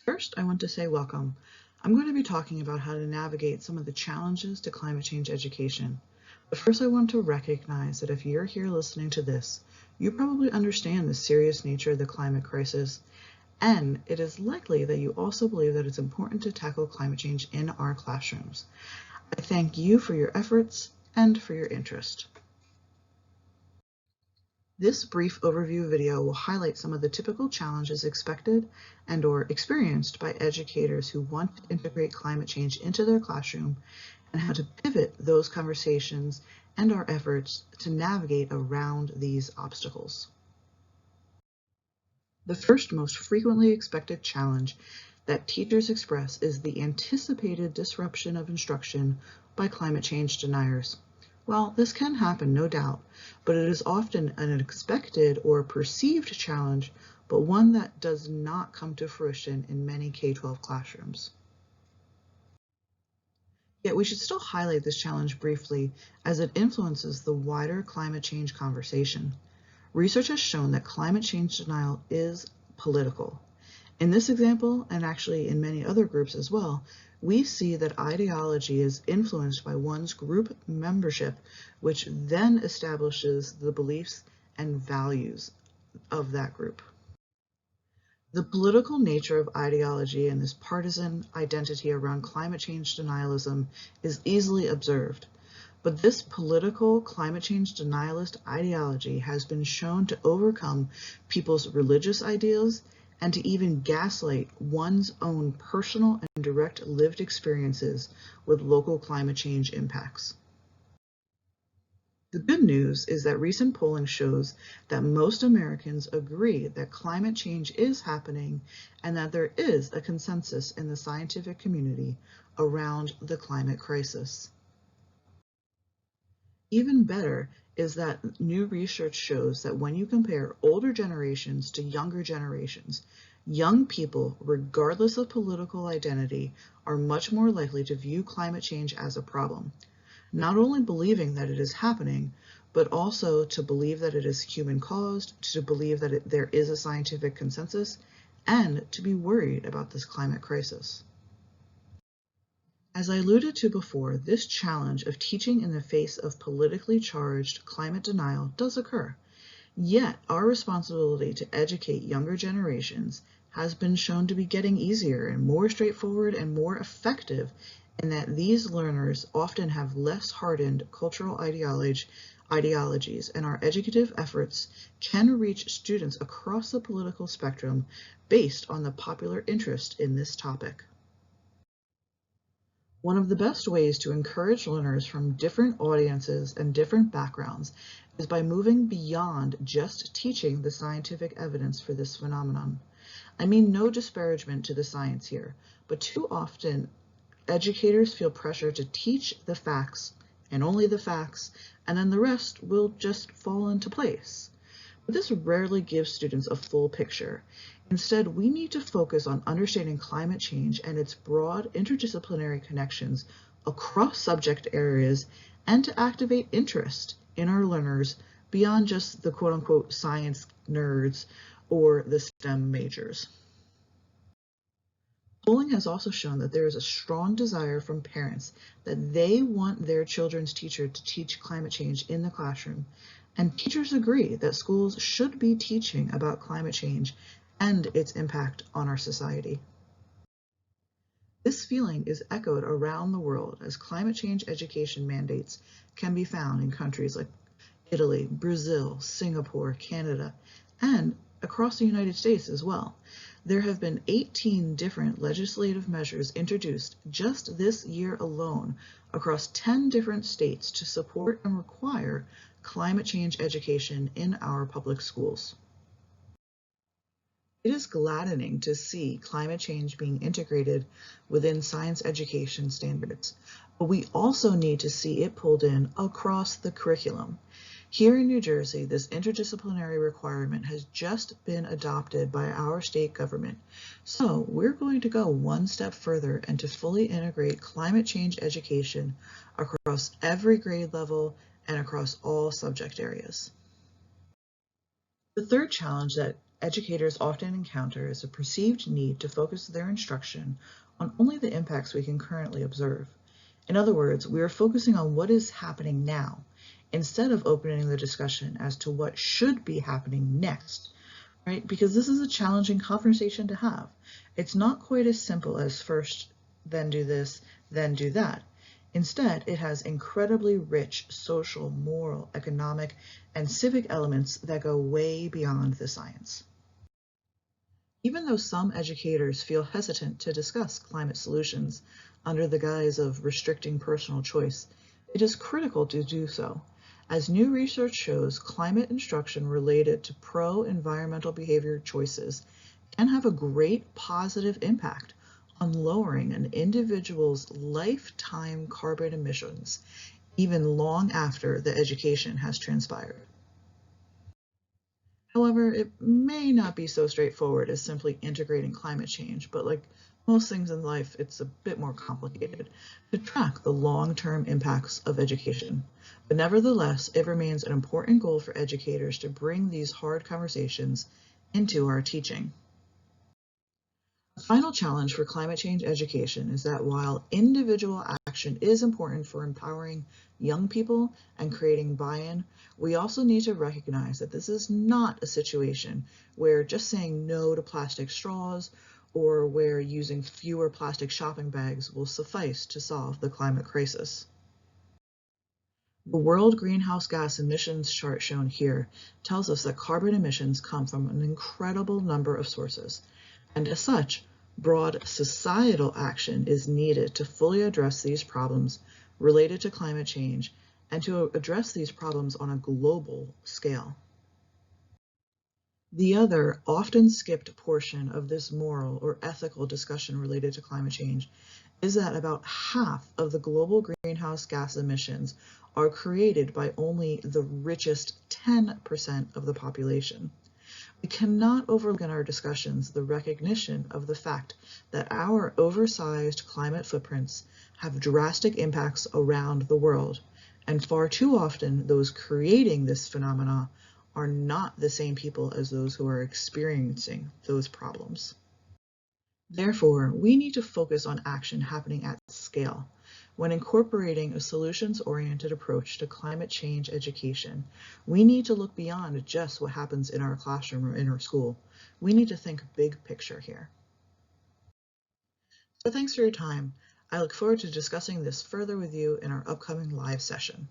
First, I want to say welcome. I'm going to be talking about how to navigate some of the challenges to climate change education. But first, I want to recognize that if you're here listening to this, you probably understand the serious nature of the climate crisis, and it is likely that you also believe that it's important to tackle climate change in our classrooms. I thank you for your efforts and for your interest. This brief overview video will highlight some of the typical challenges expected and/or experienced by educators who want to integrate climate change into their classroom and how to pivot those conversations and our efforts to navigate around these obstacles. The first most frequently expected challenge that teachers express is the anticipated disruption of instruction by climate change deniers. Well, this can happen, no doubt, but it is often an expected or perceived challenge, but one that does not come to fruition in many K-12 classrooms. Yet we should still highlight this challenge briefly as it influences the wider climate change conversation. Research has shown that climate change denial is political. In this example, and actually in many other groups as well, we see that ideology is influenced by one's group membership, which then establishes the beliefs and values of that group. The political nature of ideology and this partisan identity around climate change denialism is easily observed. But this political climate change denialist ideology has been shown to overcome people's religious ideals and to even gaslight one's own personal and direct lived experiences with local climate change impacts. The good news is that recent polling shows that most Americans agree that climate change is happening and that there is a consensus in the scientific community around the climate crisis. Even better is that new research shows that when you compare older generations to younger generations, young people, regardless of political identity, are much more likely to view climate change as a problem, not only believing that it is happening, but also to believe that it is human-caused, to believe that there is a scientific consensus, and to be worried about this climate crisis. As I alluded to before, this challenge of teaching in the face of politically charged climate denial does occur. Yet, our responsibility to educate younger generations has been shown to be getting easier and more straightforward and more effective in that these learners often have less hardened cultural ideologies, and our educative efforts can reach students across the political spectrum based on the popular interest in this topic. One of the best ways to encourage learners from different audiences and different backgrounds is by moving beyond just teaching the scientific evidence for this phenomenon. I mean no disparagement to the science here, but too often educators feel pressure to teach the facts and only the facts, and then the rest will just fall into place. But this rarely gives students a full picture. Instead, we need to focus on understanding climate change and its broad interdisciplinary connections across subject areas and to activate interest in our learners beyond just the quote-unquote science nerds or the STEM majors. Polling has also shown that there is a strong desire from parents that they want their children's teacher to teach climate change in the classroom, and teachers agree that schools should be teaching about climate change and its impact on our society. This feeling is echoed around the world as climate change education mandates can be found in countries like Italy, Brazil, Singapore, Canada, and across the United States as well. There have been 18 different legislative measures introduced just this year alone across 10 different states to support and require climate change education in our public schools. It is gladdening to see climate change being integrated within science education standards, but we also need to see it pulled in across the curriculum. Here in New Jersey, this interdisciplinary requirement has just been adopted by our state government. So we're going to go one step further and to fully integrate climate change education across every grade level and across all subject areas. The third challenge that educators often encounter is a perceived need to focus their instruction on only the impacts we can currently observe. In other words, we are focusing on what is happening now, instead of opening the discussion as to what should be happening next, right? Because this is a challenging conversation to have. It's not quite as simple as first, then do this, then do that. Instead, it has incredibly rich social, moral, economic, and civic elements that go way beyond the science. Even though some educators feel hesitant to discuss climate solutions under the guise of restricting personal choice, it is critical to do so. As new research shows, climate instruction related to pro-environmental behavior choices can have a great positive impact on lowering an individual's lifetime carbon emissions, even long after the education has transpired. However, it may not be so straightforward as simply integrating climate change, but like most things in life, it's a bit more complicated to track the long-term impacts of education. But nevertheless, it remains an important goal for educators to bring these hard conversations into our teaching. The final challenge for climate change education is that while individual action is important for empowering young people and creating buy-in, we also need to recognize that this is not a situation where just saying no to plastic straws or where using fewer plastic shopping bags will suffice to solve the climate crisis. The world greenhouse gas emissions chart shown here tells us that carbon emissions come from an incredible number of sources, and as such, broad societal action is needed to fully address these problems related to climate change and to address these problems on a global scale. The other, often skipped portion of this moral or ethical discussion related to climate change is that about half of the global greenhouse gas emissions are created by only the richest 10% of the population. We cannot overlook in our discussions the recognition of the fact that our oversized climate footprints have drastic impacts around the world, and far too often those creating this phenomena are not the same people as those who are experiencing those problems. Therefore, we need to focus on action happening at scale. When incorporating a solutions-oriented approach to climate change education, we need to look beyond just what happens in our classroom or in our school. We need to think big picture here. So thanks for your time. I look forward to discussing this further with you in our upcoming live session.